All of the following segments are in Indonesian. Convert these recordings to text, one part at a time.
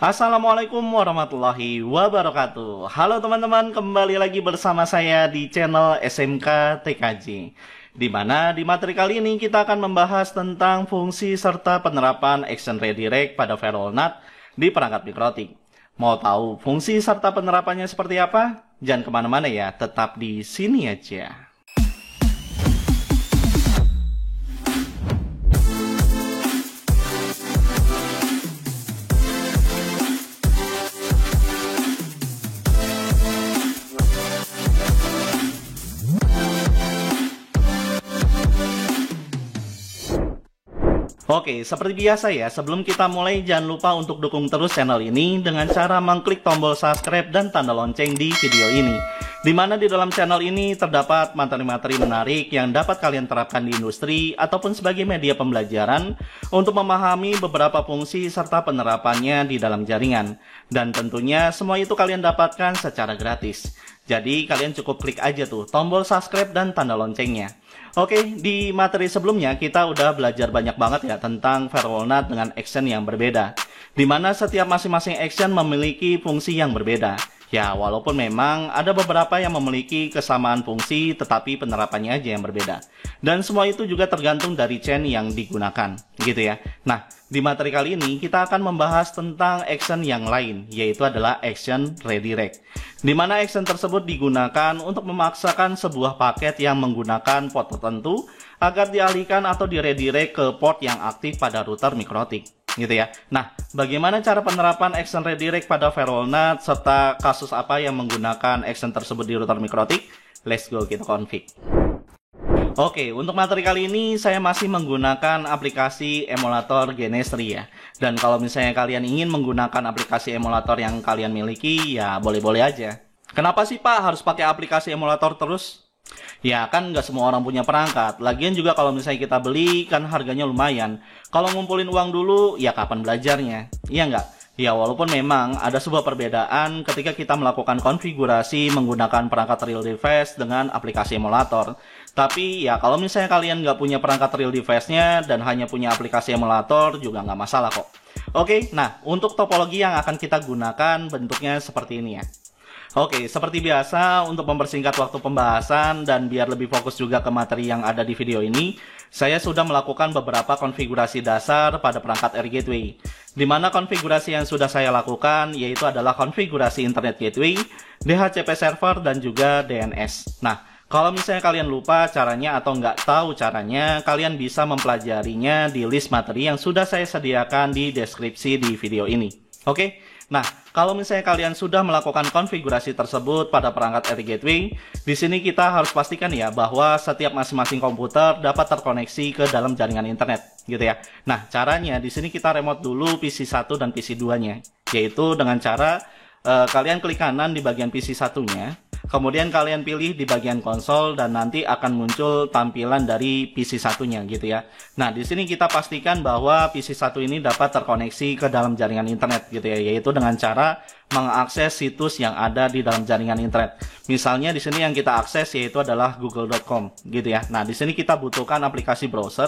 Assalamualaikum warahmatullahi wabarakatuh. Halo teman-teman, kembali lagi bersama saya di channel SMK TKJ. Di mana di materi kali ini kita akan membahas tentang fungsi serta penerapan Action Redirect pada ViralNAT di perangkat mikrotik. Mau tahu fungsi serta penerapannya seperti apa? Jangan kemana-mana ya, tetap di sini aja. Oke, seperti biasa ya, sebelum kita mulai jangan lupa untuk dukung terus channel ini dengan cara mengklik tombol subscribe dan tanda lonceng di video ini. Dimana di dalam channel ini terdapat materi-materi menarik yang dapat kalian terapkan di industri ataupun sebagai media pembelajaran untuk memahami beberapa fungsi serta penerapannya di dalam jaringan. Dan tentunya semua itu kalian dapatkan secara gratis. Jadi kalian cukup klik aja tuh tombol subscribe dan tanda loncengnya. Oke, di materi sebelumnya kita udah belajar banyak banget ya tentang ViralNAT dengan action yang berbeda. Dimana setiap masing-masing action memiliki fungsi yang berbeda. Ya, walaupun memang ada beberapa yang memiliki kesamaan fungsi tetapi penerapannya aja yang berbeda. Dan semua itu juga tergantung dari chain yang digunakan, gitu ya. Nah, di materi kali ini kita akan membahas tentang action yang lain, yaitu adalah Action Redirect. Di mana action tersebut digunakan untuk memaksakan sebuah paket yang menggunakan port tertentu agar dialihkan atau diredirect ke port yang aktif pada router mikrotik, gitu ya. Nah, bagaimana cara penerapan Action Redirect pada ViralNAT serta kasus apa yang menggunakan action tersebut di router mikrotik? Let's go, kita config. Oke, untuk materi kali ini saya masih menggunakan aplikasi emulator Genestri ya. Dan kalau misalnya kalian ingin menggunakan aplikasi emulator yang kalian miliki, ya boleh-boleh aja. Kenapa sih Pak harus pakai aplikasi emulator terus? Ya kan nggak semua orang punya perangkat. Lagian juga kalau misalnya kita beli kan harganya lumayan. Kalau ngumpulin uang dulu, ya kapan belajarnya? Iya nggak? Ya walaupun memang ada sebuah perbedaan ketika kita melakukan konfigurasi menggunakan perangkat real device dengan aplikasi emulator. Tapi ya kalau misalnya kalian nggak punya perangkat real device-nya dan hanya punya aplikasi emulator juga nggak masalah kok. Oke, nah untuk topologi yang akan kita gunakan bentuknya seperti ini ya. Oke, seperti biasa untuk mempersingkat waktu pembahasan dan biar lebih fokus juga ke materi yang ada di video ini, saya sudah melakukan beberapa konfigurasi dasar pada perangkat Air Gateway. Di mana konfigurasi yang sudah saya lakukan yaitu adalah konfigurasi Internet Gateway, DHCP Server, dan juga DNS. Nah, kalau misalnya kalian lupa caranya atau nggak tahu caranya, kalian bisa mempelajarinya di list materi yang sudah saya sediakan di deskripsi di video ini. Oke? Nah, kalau misalnya kalian sudah melakukan konfigurasi tersebut pada perangkat Air Gateway, di sini kita harus pastikan ya bahwa setiap masing-masing komputer dapat terkoneksi ke dalam jaringan internet, gitu ya. Nah, caranya di sini kita remote dulu PC 1 dan PC 2-nya, yaitu dengan cara kalian klik kanan di bagian PC 1-nya, kemudian kalian pilih di bagian konsol dan nanti akan muncul tampilan dari PC 1-nya gitu ya. Nah, di sini kita pastikan bahwa PC 1 ini dapat terkoneksi ke dalam jaringan internet gitu ya, yaitu dengan cara mengakses situs yang ada di dalam jaringan internet. Misalnya di sini yang kita akses yaitu adalah google.com gitu ya. Nah, di sini kita butuhkan aplikasi browser.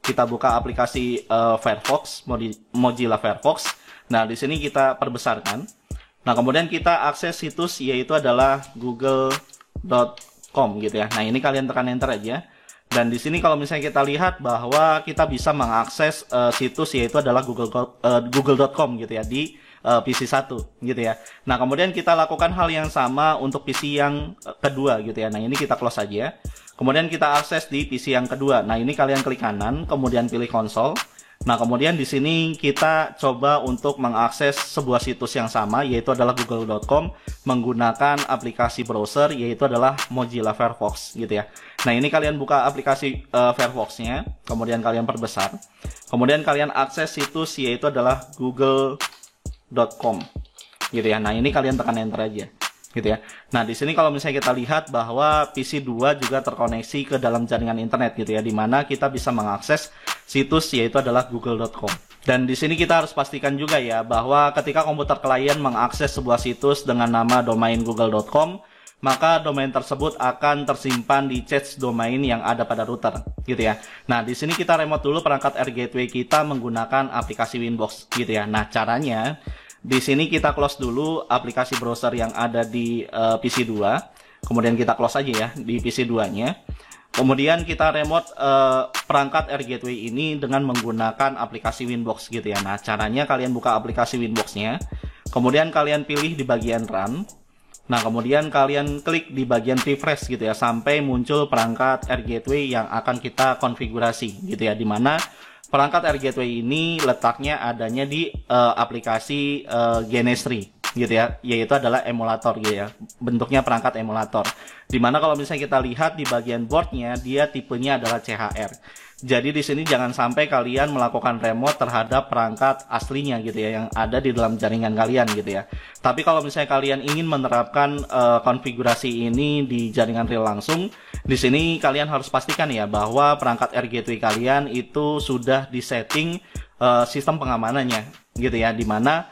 Kita buka aplikasi Firefox, Mozilla Firefox. Nah, di sini kita perbesarkan. Nah, kemudian kita akses situs yaitu adalah google.com gitu ya. Nah, ini kalian tekan enter aja. Dan di sini kalau misalnya kita lihat bahwa kita bisa mengakses situs yaitu adalah google.com gitu ya di PC 1 gitu ya. Nah, kemudian kita lakukan hal yang sama untuk PC yang kedua gitu ya. Nah, ini kita close aja. Kemudian kita akses di PC yang kedua. Nah, ini kalian klik kanan, kemudian pilih konsol. Nah, kemudian di sini kita coba untuk mengakses sebuah situs yang sama, yaitu adalah google.com, menggunakan aplikasi browser, yaitu adalah Mozilla Firefox, gitu ya. Nah, ini kalian buka aplikasi Firefox-nya, kemudian kalian perbesar. Kemudian kalian akses situs, yaitu adalah google.com, gitu ya. Nah, ini kalian tekan enter aja, gitu ya. Nah, di sini kalau misalnya kita lihat bahwa PC 2 juga terkoneksi ke dalam jaringan internet, gitu ya, di mana kita bisa mengakses situs yaitu adalah google.com. Dan di sini kita harus pastikan juga ya bahwa ketika komputer klien mengakses sebuah situs dengan nama domain google.com, maka domain tersebut akan tersimpan di cache domain yang ada pada router, gitu ya. Nah, di sini kita remote dulu perangkat Air Gateway kita menggunakan aplikasi Winbox, gitu ya. Nah, caranya di sini kita close dulu aplikasi browser yang ada di PC 2. Kemudian kita close aja ya di PC 2-nya. Kemudian kita remote perangkat Air Gateway ini dengan menggunakan aplikasi Winbox gitu ya. Nah, caranya kalian buka aplikasi Winbox-nya. Kemudian kalian pilih di bagian Run. Nah, kemudian kalian klik di bagian refresh gitu ya, sampai muncul perangkat Air Gateway yang akan kita konfigurasi gitu ya, dimana perangkat Air Gateway ini letaknya adanya di aplikasi Genestry gitu ya, yaitu adalah emulator gitu ya, bentuknya perangkat emulator. Dimana kalau misalnya kita lihat di bagian boardnya, dia tipenya adalah CHR. Jadi di sini jangan sampai kalian melakukan remote terhadap perangkat aslinya gitu ya, yang ada di dalam jaringan kalian gitu ya. Tapi kalau misalnya kalian ingin menerapkan konfigurasi ini di jaringan real langsung, di sini kalian harus pastikan ya bahwa perangkat Air Gateway kalian itu sudah disetting sistem pengamanannya gitu ya, dimana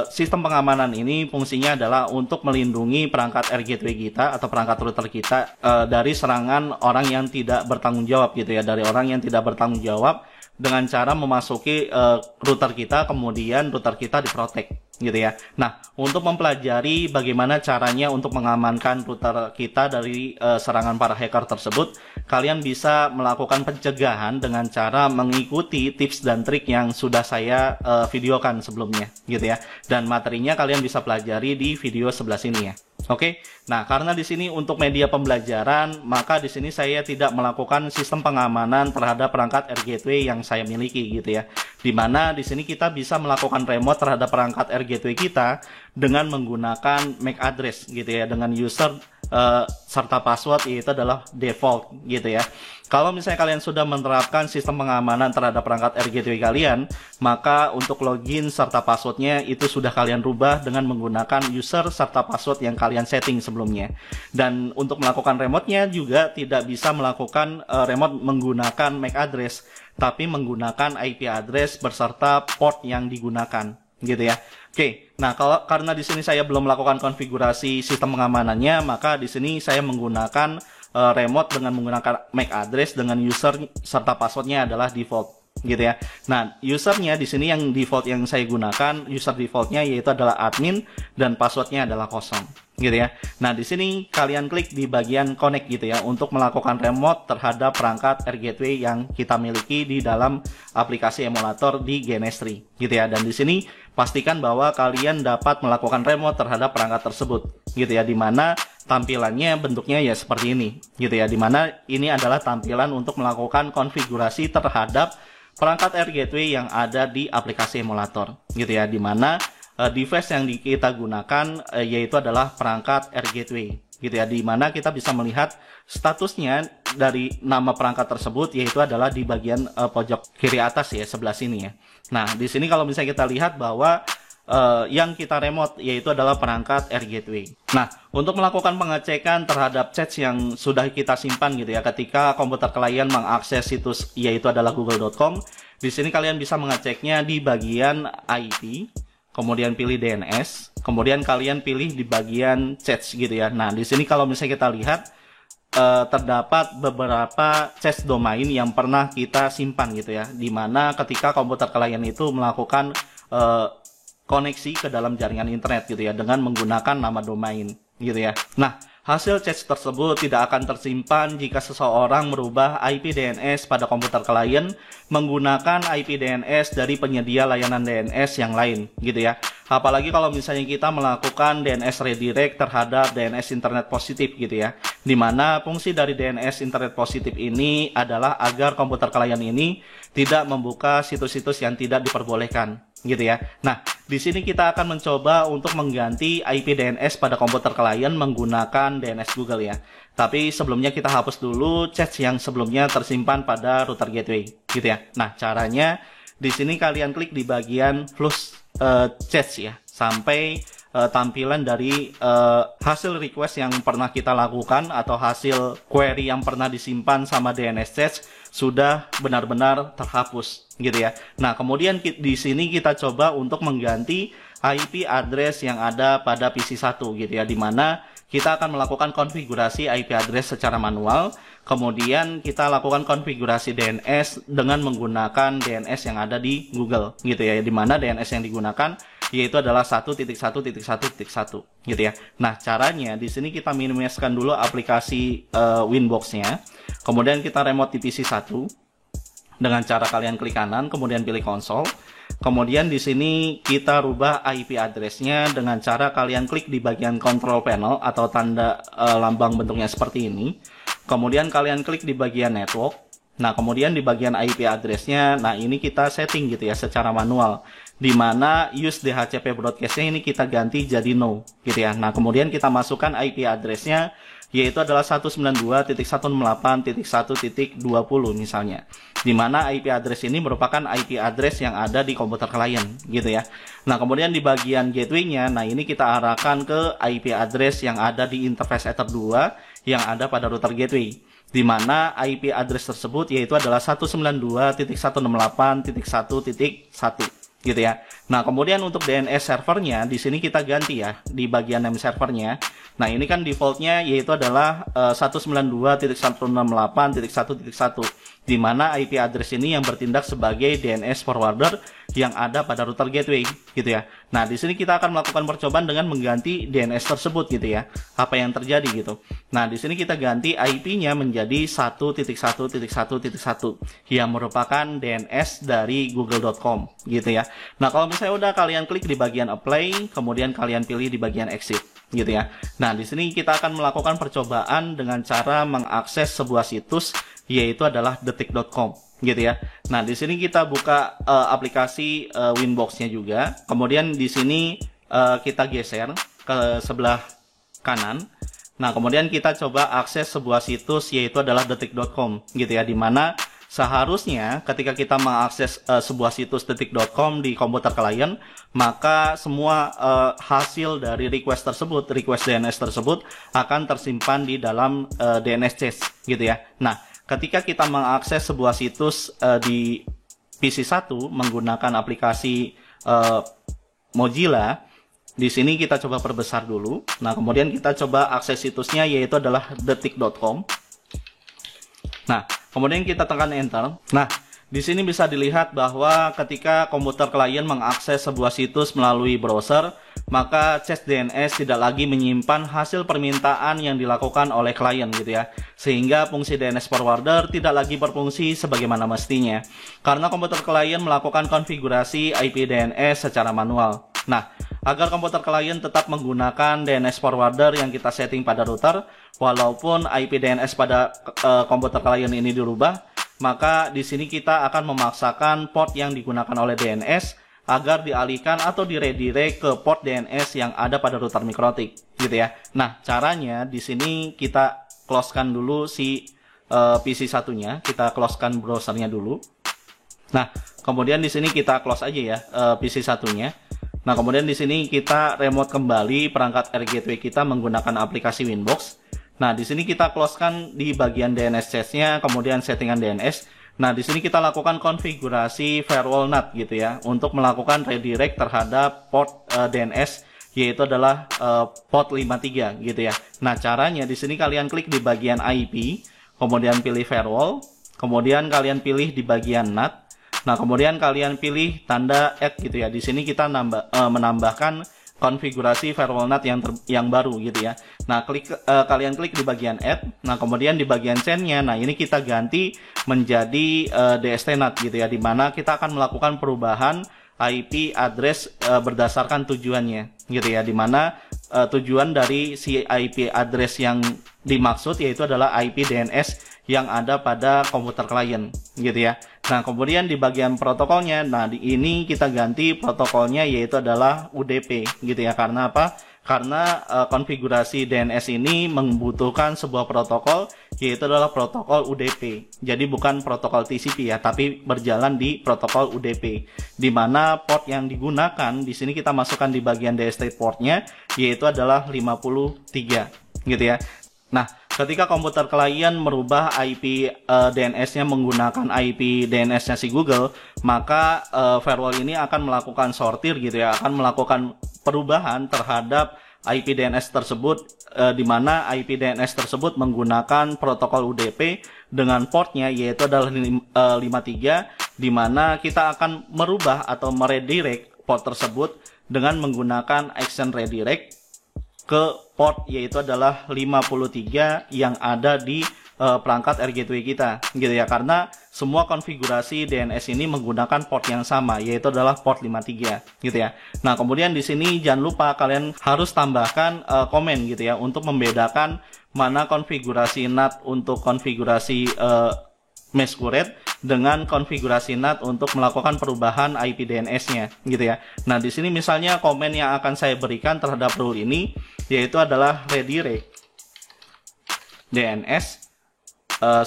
sistem pengamanan ini fungsinya adalah untuk melindungi perangkat Air Gateway kita atau perangkat router kita dari serangan orang yang tidak bertanggung jawab gitu ya, dari orang yang tidak bertanggung jawab dengan cara memasuki router kita, kemudian router kita diprotek gitu ya. Nah, untuk mempelajari bagaimana caranya untuk mengamankan router kita dari serangan para hacker tersebut, kalian bisa melakukan pencegahan dengan cara mengikuti tips dan trik yang sudah saya videokan sebelumnya gitu ya. Dan materinya kalian bisa pelajari di video sebelah sini ya. Oke, nah karena di sini untuk media pembelajaran, maka di sini saya tidak melakukan sistem pengamanan terhadap perangkat Air Gateway yang saya miliki gitu ya. Dimana di sini kita bisa melakukan remote terhadap perangkat Air Gateway kita dengan menggunakan MAC address gitu ya, dengan user serta password yaitu adalah default gitu ya. Kalau misalnya kalian sudah menerapkan sistem pengamanan terhadap perangkat Air Gateway kalian, maka untuk login serta passwordnya itu sudah kalian rubah dengan menggunakan user serta password yang kalian setting sebelumnya. Dan untuk melakukan remote-nya juga tidak bisa melakukan remote menggunakan MAC address, tapi menggunakan IP address beserta port yang digunakan gitu ya. Oke, nah karena di sini saya belum melakukan konfigurasi sistem pengamanannya, maka di sini saya menggunakan remote dengan menggunakan MAC address dengan user serta passwordnya adalah default gitu ya. Nah, usernya di sini yang default yang saya gunakan, user defaultnya yaitu adalah admin dan passwordnya adalah kosong gitu ya. Nah, di sini kalian klik di bagian connect gitu ya untuk melakukan remote terhadap perangkat Air Gateway yang kita miliki di dalam aplikasi emulator di Genestry gitu ya. Dan di sini pastikan bahwa kalian dapat melakukan remote terhadap perangkat tersebut gitu ya, dimana tampilannya bentuknya ya seperti ini gitu ya, dimana ini adalah tampilan untuk melakukan konfigurasi terhadap perangkat Air Gateway yang ada di aplikasi emulator gitu ya, dimana device yang kita gunakan yaitu adalah perangkat Air Gateway gitu ya, dimana kita bisa melihat statusnya dari nama perangkat tersebut yaitu adalah di bagian pojok kiri atas ya, sebelah sini ya. Nah, di sini kalau misalnya kita lihat bahwa yang kita remote yaitu adalah perangkat Air Gateway. Nah, untuk melakukan pengecekan terhadap cache yang sudah kita simpan gitu ya, ketika komputer klien mengakses situs yaitu adalah google.com, di sini kalian bisa mengeceknya di bagian IP, kemudian pilih DNS, kemudian kalian pilih di bagian cache gitu ya. Nah, di sini kalau misalnya kita lihat terdapat beberapa cache domain yang pernah kita simpan gitu ya, dimana ketika komputer klien itu melakukan koneksi ke dalam jaringan internet gitu ya dengan menggunakan nama domain gitu ya. Nah, hasil cache tersebut tidak akan tersimpan jika seseorang merubah IP DNS pada komputer klien menggunakan IP DNS dari penyedia layanan DNS yang lain gitu ya. Apalagi kalau misalnya kita melakukan DNS redirect terhadap DNS internet positif gitu ya, dimana fungsi dari DNS internet positif ini adalah agar komputer klien ini tidak membuka situs-situs yang tidak diperbolehkan gitu ya. Nah, di sini kita akan mencoba untuk mengganti IP DNS pada komputer klien menggunakan DNS Google ya. Tapi sebelumnya kita hapus dulu cache yang sebelumnya tersimpan pada router gateway gitu ya. Nah, caranya di sini kalian klik di bagian flush cache ya, sampai tampilan dari hasil request yang pernah kita lakukan atau hasil query yang pernah disimpan sama DNS cache sudah benar-benar terhapus gitu ya. Nah, kemudian di sini kita coba untuk mengganti IP address yang ada pada PC 1 gitu ya, dimana kita akan melakukan konfigurasi IP address secara manual, kemudian kita lakukan konfigurasi DNS dengan menggunakan DNS yang ada di Google gitu ya, dimana DNS yang digunakan yaitu adalah 1.1.1.1 gitu ya. Nah, caranya di sini kita minimaliskan dulu aplikasi Winbox-nya. Kemudian kita remote di PC 1 dengan cara kalian klik kanan, kemudian pilih konsol. Kemudian di sini kita rubah IP address-nya dengan cara kalian klik di bagian control panel atau tanda lambang bentuknya seperti ini. Kemudian kalian klik di bagian network. Nah, kemudian di bagian IP address-nya, nah ini kita setting gitu ya secara manual. Di mana use DHCP broadcast-nya ini kita ganti jadi no gitu ya. Nah, kemudian kita masukkan IP address-nya yaitu adalah 192.168.1.20 misalnya. Di mana IP address ini merupakan IP address yang ada di komputer klien gitu ya. Nah, kemudian di bagian gateway-nya, nah ini kita arahkan ke IP address yang ada di interface Ether 2 yang ada pada router gateway. Di mana IP address tersebut yaitu adalah 192.168.1.1 gitu ya. Nah, kemudian untuk DNS servernya di sini kita ganti ya di bagian name servernya. Nah, ini kan defaultnya yaitu adalah 192.168.1.1 di mana IP address ini yang bertindak sebagai DNS forwarder yang ada pada router gateway gitu ya. Nah, di sini kita akan melakukan percobaan dengan mengganti DNS tersebut gitu ya. Apa yang terjadi gitu. Nah, di sini kita ganti IP-nya menjadi 1.1.1.1 yang merupakan DNS dari google.com gitu ya. Nah, kalau misalnya udah kalian klik di bagian apply, kemudian kalian pilih di bagian exit gitu ya. Nah, di sini kita akan melakukan percobaan dengan cara mengakses sebuah situs yaitu adalah detik.com gitu ya. Nah, di sini kita buka aplikasi Winbox-nya juga. Kemudian di sini kita geser ke sebelah kanan. Nah, kemudian kita coba akses sebuah situs yaitu adalah detik.com gitu ya, di mana seharusnya ketika kita mengakses sebuah situs detik.com di komputer klien, maka semua hasil dari request tersebut, request DNS tersebut akan tersimpan di dalam DNS cache gitu ya. Nah, ketika kita mengakses sebuah situs di PC 1 menggunakan aplikasi Mozilla, di sini kita coba perbesar dulu. Nah, kemudian kita coba akses situsnya yaitu adalah detik.com. Nah, kemudian kita tekan enter. Nah, di sini bisa dilihat bahwa ketika komputer klien mengakses sebuah situs melalui browser, maka cache DNS tidak lagi menyimpan hasil permintaan yang dilakukan oleh klien gitu ya. Sehingga fungsi DNS forwarder tidak lagi berfungsi sebagaimana mestinya. Karena komputer klien melakukan konfigurasi IP DNS secara manual. Nah, agar komputer klien tetap menggunakan DNS forwarder yang kita setting pada router, walaupun IP DNS pada komputer klien ini dirubah, maka di sini kita akan memaksakan port yang digunakan oleh DNS agar dialihkan atau diredirect ke port DNS yang ada pada router MikroTik gitu ya. Nah, caranya di sini kita closekan dulu si PC satunya, kita closekan browsernya dulu. Nah, kemudian di sini kita close aja ya PC satunya. Nah, kemudian di sini kita remote kembali perangkat Air Gateway kita menggunakan aplikasi Winbox. Nah, di sini kita closekan di bagian DNS cache-nya, kemudian settingan DNS. Nah, di sini kita lakukan konfigurasi firewall NAT gitu ya, untuk melakukan redirect terhadap port DNS yaitu adalah port 53 gitu ya. Nah, caranya di sini kalian klik di bagian IP, kemudian pilih firewall, kemudian kalian pilih di bagian NAT. Nah, kemudian kalian pilih tanda add gitu ya. Di sini kita menambahkan konfigurasi firewall NAT yang baru gitu ya. Nah, kalian klik di bagian add. Nah, kemudian di bagian chain-nya, nah ini kita ganti menjadi DST NAT gitu ya, di mana kita akan melakukan perubahan IP address berdasarkan tujuannya gitu ya, di mana tujuan dari si IP address yang dimaksud yaitu adalah IP DNS yang ada pada komputer klien gitu ya. Nah, kemudian di bagian protokolnya, nah di ini kita ganti protokolnya yaitu adalah UDP gitu ya. Karena apa? Karena konfigurasi DNS ini membutuhkan sebuah protokol yaitu adalah protokol UDP. Jadi bukan protokol TCP ya, tapi berjalan di protokol UDP. Di mana port yang digunakan di sini kita masukkan di bagian DST portnya yaitu adalah 53 gitu ya. Nah, ketika komputer klien merubah IP DNS-nya menggunakan IP DNS-nya si Google, maka firewall ini akan melakukan sortir gitu ya, akan melakukan perubahan terhadap IP DNS tersebut, di mana IP DNS tersebut menggunakan protokol UDP dengan portnya yaitu adalah 53, di mana kita akan merubah atau meredirect port tersebut dengan menggunakan action redirect ke port yaitu adalah 53 yang ada di perangkat Air Gateway kita gitu ya, karena semua konfigurasi DNS ini menggunakan port yang sama yaitu adalah port 53 gitu ya. Nah, kemudian di sini jangan lupa kalian harus tambahkan komen gitu ya untuk membedakan mana konfigurasi NAT untuk konfigurasi masquerade dengan konfigurasi NAT untuk melakukan perubahan IP DNS-nya gitu ya. Nah, di sini misalnya komen yang akan saya berikan terhadap rule ini yaitu adalah redirect DNS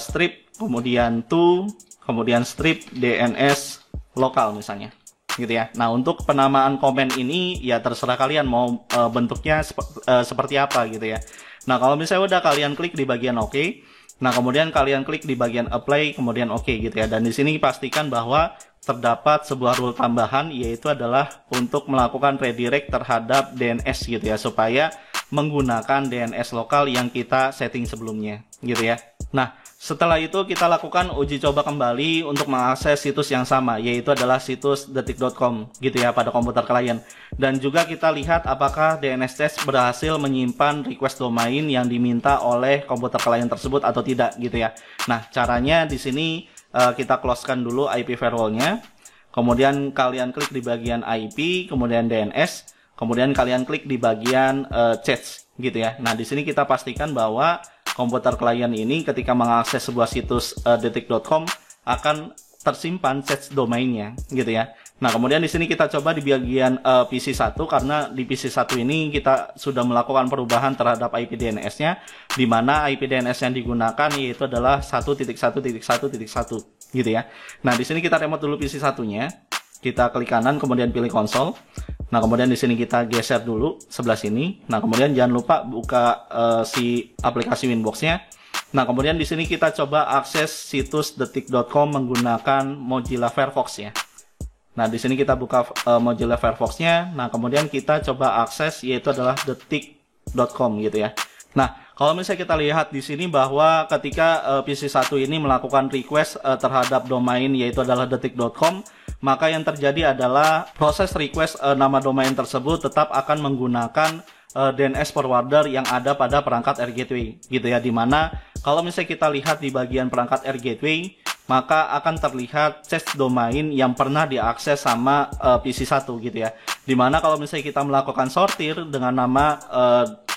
strip kemudian to kemudian strip DNS lokal misalnya gitu ya. Nah, untuk penamaan komen ini ya terserah kalian mau bentuknya seperti apa gitu ya. Nah, kalau misalnya udah kalian klik di bagian OK, nah kemudian kalian klik di bagian apply kemudian OK gitu ya. Dan di sini pastikan bahwa terdapat sebuah rule tambahan yaitu adalah untuk melakukan redirect terhadap DNS gitu ya, supaya menggunakan DNS lokal yang kita setting sebelumnya gitu ya. Nah, setelah itu kita lakukan uji coba kembali untuk mengakses situs yang sama yaitu adalah situs detik.com gitu ya pada komputer klien, dan juga kita lihat apakah DNS test berhasil menyimpan request domain yang diminta oleh komputer klien tersebut atau tidak gitu ya. Nah, caranya di sini kita closekan dulu IP firewall-nya, kemudian kalian klik di bagian IP, kemudian DNS, kemudian kalian klik di bagian chats gitu ya. Nah, di sini kita pastikan bahwa komputer klien ini ketika mengakses sebuah situs detik.com akan tersimpan chats domainnya gitu ya. Nah, kemudian di sini kita coba di bagian PC1 karena di PC1 ini kita sudah melakukan perubahan terhadap IP DNS-nya, di mana IP DNS yang digunakan yaitu adalah 1.1.1.1 gitu ya. Nah, di sini kita remote dulu PC1-nya. Kita klik kanan kemudian pilih konsol. Nah, kemudian di sini kita geser dulu sebelah sini. Nah, kemudian jangan lupa buka si aplikasi Winbox-nya. Nah, kemudian di sini kita coba akses situs detik.com menggunakan Mozilla Firefox ya. Nah, di sini kita buka Mozilla Firefox-nya. Nah, kemudian kita coba akses yaitu adalah detik.com gitu ya. Nah, kalau misalnya kita lihat di sini bahwa ketika PC1 ini melakukan request terhadap domain yaitu adalah detik.com, maka yang terjadi adalah proses request nama domain tersebut tetap akan menggunakan DNS forwarder yang ada pada perangkat Air Gateway gitu ya, dimana kalau misalnya kita lihat di bagian perangkat Air Gateway maka akan terlihat cache domain yang pernah diakses sama PC1 gitu ya, dimana kalau misalnya kita melakukan sortir dengan nama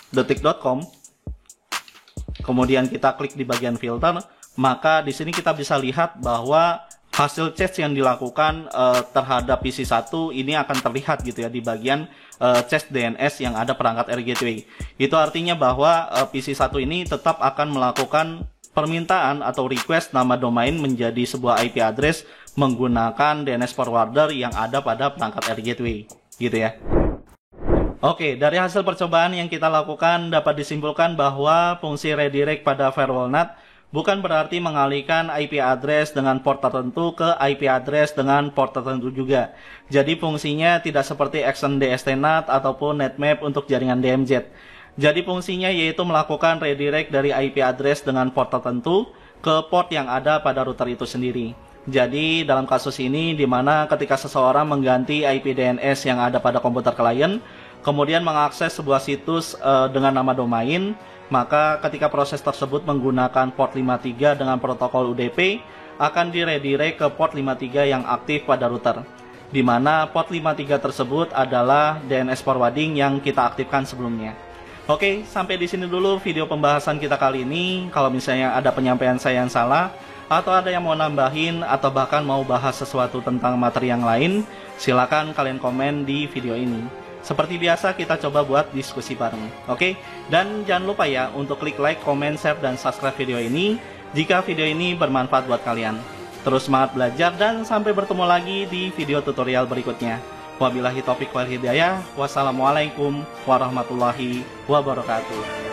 detik.com, kemudian kita klik di bagian filter, maka di sini kita bisa lihat bahwa hasil cache yang dilakukan terhadap PC1 ini akan terlihat gitu ya di bagian cache DNS yang ada perangkat Air Gateway. Itu artinya bahwa PC1 ini tetap akan melakukan permintaan atau request nama domain menjadi sebuah IP address menggunakan DNS forwarder yang ada pada perangkat Air Gateway gitu ya. Oke, dari hasil percobaan yang kita lakukan dapat disimpulkan bahwa fungsi redirect pada firewall NAT bukan berarti mengalihkan IP address dengan port tertentu ke IP address dengan port tertentu juga. Jadi fungsinya tidak seperti action DST-NAT ataupun netmap untuk jaringan DMZ. Jadi fungsinya yaitu melakukan redirect dari IP address dengan port tertentu ke port yang ada pada router itu sendiri. Jadi dalam kasus ini dimana ketika seseorang mengganti IP DNS yang ada pada komputer klien, kemudian mengakses sebuah situs dengan nama domain, maka ketika proses tersebut menggunakan port 53 dengan protokol UDP, akan diredirect ke port 53 yang aktif pada router, di mana port 53 tersebut adalah DNS forwarding yang kita aktifkan sebelumnya. Oke, sampai di sini dulu video pembahasan kita kali ini. Kalau misalnya ada penyampaian saya yang salah, atau ada yang mau nambahin, atau bahkan mau bahas sesuatu tentang materi yang lain, silakan kalian komen di video ini. Seperti biasa kita coba buat diskusi bareng, oke? Dan jangan lupa ya untuk klik like, comment, share, dan subscribe video ini jika video ini bermanfaat buat kalian. Terus semangat belajar dan sampai bertemu lagi di video tutorial berikutnya. Wabillahi taufiq wal hidayah. Wassalamualaikum warahmatullahi wabarakatuh.